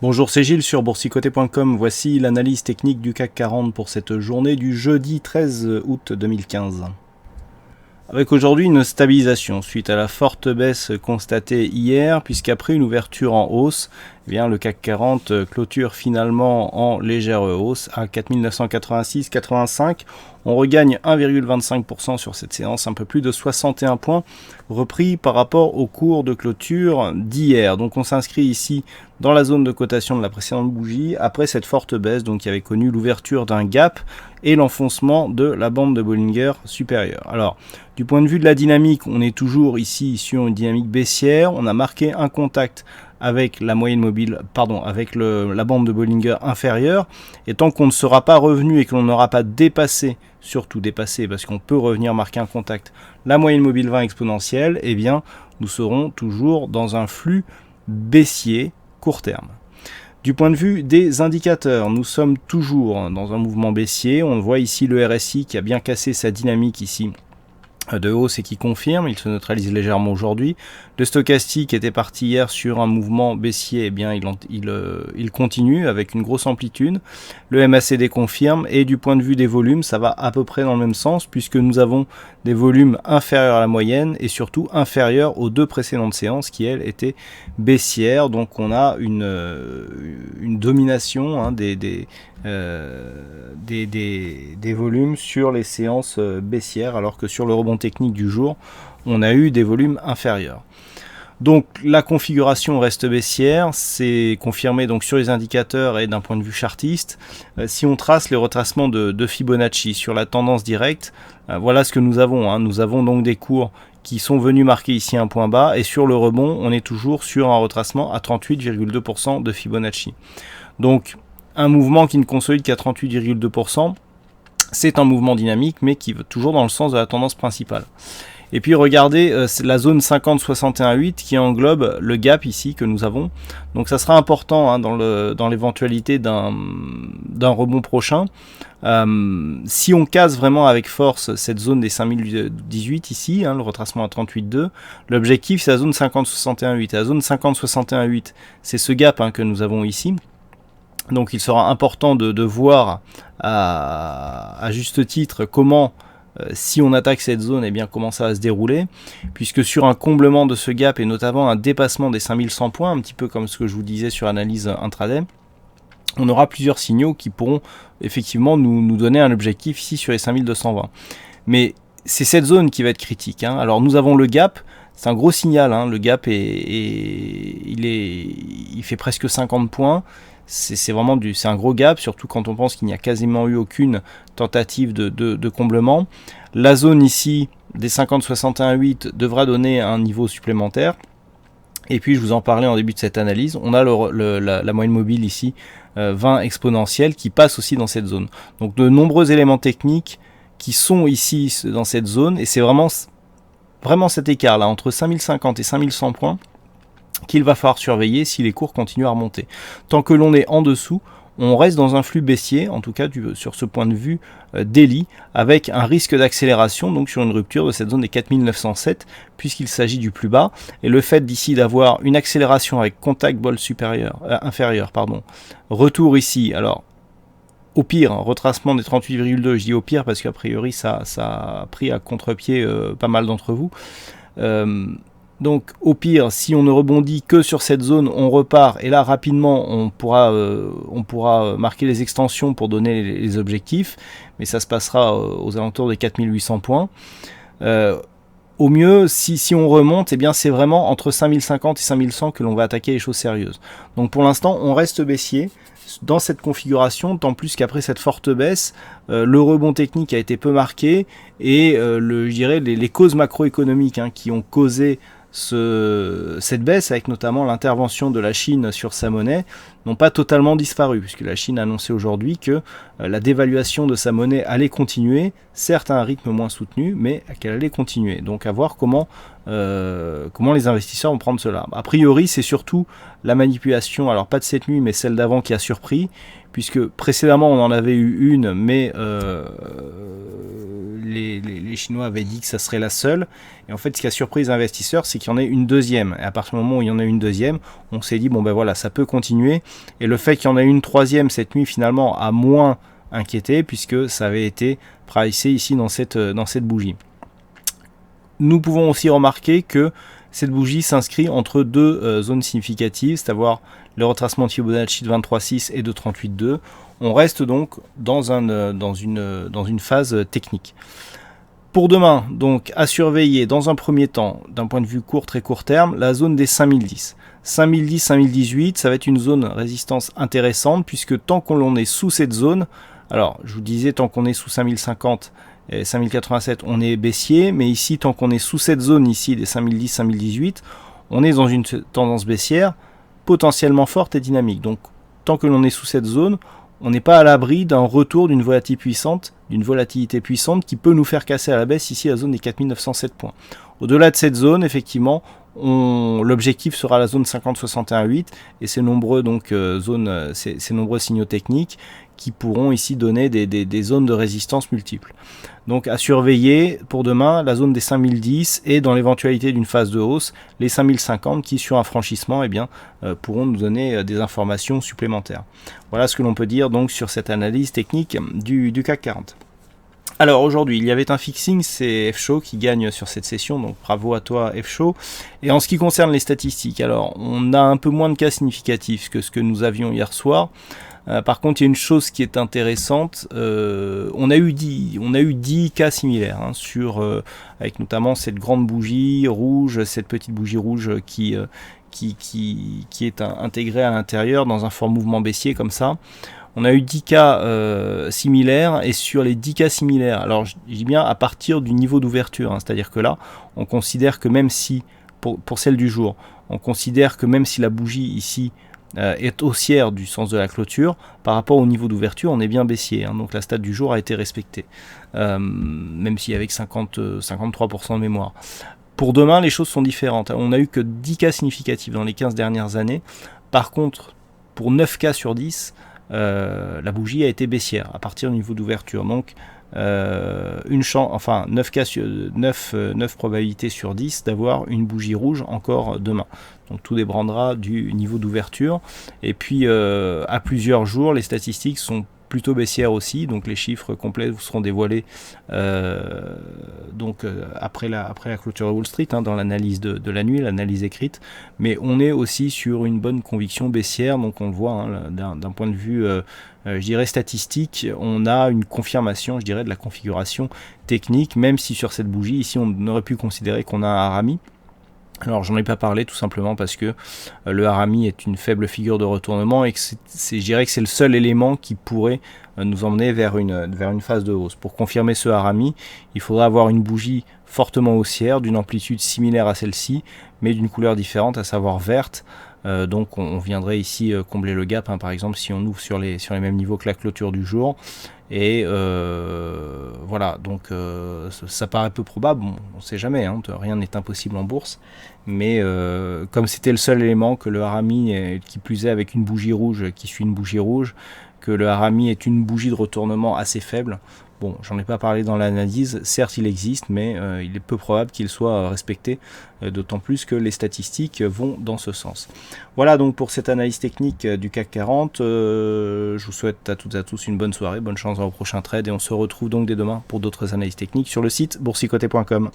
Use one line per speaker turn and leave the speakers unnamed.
Bonjour, c'est Gilles sur boursicoté.com. Voici l'analyse technique du CAC 40 pour cette journée du jeudi 13 août 2015. Avec aujourd'hui une stabilisation suite à la forte baisse constatée hier, puisqu'après une ouverture en hausse, eh bien, le CAC 40 clôture finalement en légère hausse à 4986,85. On regagne 1,25% sur cette séance, un peu plus de 61 points repris par rapport au cours de clôture d'hier. Donc on s'inscrit ici dans la zone de cotation de la précédente bougie, après cette forte baisse donc, qui avait connu l'ouverture d'un gap et l'enfoncement de la bande de Bollinger supérieure. Alors, du point de vue de la dynamique, on est toujours ici sur une dynamique baissière. On a marqué un contact avec la moyenne mobile, avec la bande de Bollinger inférieure. Et tant qu'on ne sera pas revenu et que l'on n'aura pas dépassé, surtout dépassé, parce qu'on peut revenir marquer un contact, la moyenne mobile 20 exponentielle, eh bien, nous serons toujours dans un flux baissier court terme. Du point de vue des indicateurs, nous sommes toujours dans un mouvement baissier. On voit ici le RSI qui a bien cassé sa dynamique ici de hausse et qui confirme, il se neutralise légèrement aujourd'hui. Le stochastique était parti hier sur un mouvement baissier, eh bien il continue avec une grosse amplitude. Le MACD confirme et du point de vue des volumes, ça va à peu près dans le même sens puisque nous avons des volumes inférieurs à la moyenne et surtout inférieurs aux deux précédentes séances qui elles étaient baissières. Donc on a une domination des volumes sur les séances baissières alors que sur le rebond technique du jour on a eu des volumes inférieurs. Donc la configuration reste baissière, c'est confirmé donc sur les indicateurs et d'un point de vue chartiste. Si on trace les retracements de Fibonacci sur la tendance directe, voilà ce que nous avons. Nous avons donc des cours qui sont venus marquer ici un point bas et sur le rebond on est toujours sur un retracement à 38,2% de Fibonacci. Donc un mouvement qui ne consolide qu'à 38,2%, c'est un mouvement dynamique mais qui va toujours dans le sens de la tendance principale. Et puis regardez la zone 50-61-8 qui englobe le gap ici que nous avons. Donc ça sera important dans l'éventualité d'un rebond prochain. Si on casse vraiment avec force cette zone des 5018 ici, le retracement à 38,2, l'objectif c'est la zone 50-61-8. La zone 50-61-8, c'est ce gap que nous avons ici. Donc il sera important de voir à juste titre comment, si on attaque cette zone, eh bien comment ça va se dérouler, puisque sur un comblement de ce gap et notamment un dépassement des 5100 points, un petit peu comme ce que je vous disais sur l'analyse intraday, on aura plusieurs signaux qui pourront effectivement nous donner un objectif ici sur les 5220. Mais c'est cette zone qui va être critique. Alors nous avons le gap, c'est un gros signal, le gap il fait presque 50 points. C'est un gros gap, surtout quand on pense qu'il n'y a quasiment eu aucune tentative de comblement. La zone ici des 50-61-8 devra donner un niveau supplémentaire. Et puis je vous en parlais en début de cette analyse, on a la moyenne mobile ici 20 exponentielle qui passe aussi dans cette zone. Donc de nombreux éléments techniques qui sont ici dans cette zone et c'est vraiment cet écart là entre 5050 et 5100 points qu'il va falloir surveiller si les cours continuent à remonter. Tant que l'on est en dessous, on reste dans un flux baissier, en tout cas sur ce point de vue daily, avec un risque d'accélération, donc sur une rupture de cette zone des 4907, puisqu'il s'agit du plus bas. Et le fait d'ici d'avoir une accélération avec contact bol inférieur, retour ici, alors au pire, retracement des 38,2, je dis au pire parce qu'a priori ça a pris à contre-pied pas mal d'entre vous. Donc au pire, si on ne rebondit que sur cette zone, on repart et là rapidement on pourra marquer les extensions pour donner les objectifs, mais ça se passera aux alentours des 4800 points. Au mieux, si on remonte, eh bien c'est vraiment entre 5050 et 5100 que l'on va attaquer les choses sérieuses. Donc pour l'instant, on reste baissier dans cette configuration, tant plus qu'après cette forte baisse, le rebond technique a été peu marqué et je dirais les causes macroéconomiques qui ont causé cette baisse, avec notamment l'intervention de la Chine sur sa monnaie, n'ont pas totalement disparu, puisque la Chine a annoncé aujourd'hui que la dévaluation de sa monnaie allait continuer, certes à un rythme moins soutenu, mais qu'elle allait continuer. Donc à voir comment comment les investisseurs vont prendre cela. A priori, c'est surtout la manipulation, alors pas de cette nuit, mais celle d'avant qui a surpris, puisque précédemment on en avait eu une, mais les Chinois avaient dit que ça serait la seule. Et en fait, ce qui a surpris les investisseurs, c'est qu'il y en ait une deuxième. Et à partir du moment où il y en a une deuxième, on s'est dit, bon ben voilà, ça peut continuer. Et le fait qu'il y en ait une troisième cette nuit, finalement, a moins inquiété, puisque ça avait été pricé ici dans cette bougie. Nous pouvons aussi remarquer que cette bougie s'inscrit entre deux zones significatives, c'est-à-dire le retracement de Fibonacci de 23,6 et de 38,2. On reste donc dans une phase technique. Pour demain, donc à surveiller dans un premier temps, d'un point de vue très court terme, la zone des 5010. 5010, 5018, ça va être une zone résistance intéressante, puisque tant qu'on est sous cette zone, alors je vous disais, tant qu'on est sous 5050, 5087, on est baissier, mais ici, tant qu'on est sous cette zone ici des 5010-5018, on est dans une tendance baissière potentiellement forte et dynamique. Donc, tant que l'on est sous cette zone, on n'est pas à l'abri d'un retour d'une volatilité puissante qui peut nous faire casser à la baisse ici la zone des 4907 points. Au-delà de cette zone, effectivement, l'objectif sera la zone 50-61-8 et ces nombreux signaux techniques qui pourront ici donner des zones de résistance multiples. Donc à surveiller pour demain la zone des 5010 et dans l'éventualité d'une phase de hausse, les 5050 qui sur un franchissement pourront nous donner des informations supplémentaires. Voilà ce que l'on peut dire donc sur cette analyse technique du CAC 40. Alors aujourd'hui, il y avait un fixing, c'est F-Show qui gagne sur cette session, donc bravo à toi F-Show. Et en ce qui concerne les statistiques, alors on a un peu moins de cas significatifs que ce que nous avions hier soir. Par contre, il y a une chose qui est intéressante, on a eu 10 cas similaires, avec notamment cette grande bougie rouge, cette petite bougie rouge qui est intégrée à l'intérieur dans un fort mouvement baissier comme ça. On a eu 10 cas similaires, et sur les 10 cas similaires, alors je dis bien à partir du niveau d'ouverture, c'est-à-dire que là, on considère que même si, pour celle du jour, on considère que même si la bougie ici est haussière du sens de la clôture, par rapport au niveau d'ouverture, on est bien baissier, donc la stat du jour a été respectée, même si avec 53% de mémoire. Pour demain, les choses sont différentes. On n'a eu que 10 cas significatifs dans les 15 dernières années. Par contre, pour 9 cas sur 10, la bougie a été baissière à partir du niveau d'ouverture. Donc 9 probabilités sur 10 d'avoir une bougie rouge encore demain. Donc tout dépendra du niveau d'ouverture. Et puis à plusieurs jours, les statistiques sont plutôt baissières aussi, donc les chiffres complets vous seront dévoilés après la clôture de Wall Street, dans l'analyse de la nuit, l'analyse écrite, mais on est aussi sur une bonne conviction baissière, donc on le voit d'un point de vue je dirais statistique, on a une confirmation, je dirais, de la configuration technique, même si sur cette bougie ici on aurait pu considérer qu'on a un harami. Alors j'en ai pas parlé tout simplement parce que le harami est une faible figure de retournement et que je dirais que c'est le seul élément qui pourrait nous emmener vers une phase de hausse. Pour confirmer ce harami, il faudra avoir une bougie fortement haussière d'une amplitude similaire à celle-ci, mais d'une couleur différente, à savoir verte. Donc on viendrait ici combler le gap, par exemple si on ouvre sur les mêmes niveaux que la clôture du jour. Et voilà, donc ça paraît peu probable, on ne sait jamais, rien n'est impossible en bourse, mais comme c'était le seul élément, que le harami, qui plus est avec une bougie rouge qui suit une bougie rouge, que le harami est une bougie de retournement assez faible, bon, j'en ai pas parlé dans l'analyse, certes il existe, mais il est peu probable qu'il soit respecté, d'autant plus que les statistiques vont dans ce sens. Voilà donc pour cette analyse technique du CAC 40, je vous souhaite à toutes et à tous une bonne soirée, bonne chance dans vos prochains trades, et on se retrouve donc dès demain pour d'autres analyses techniques sur le site boursicoté.com.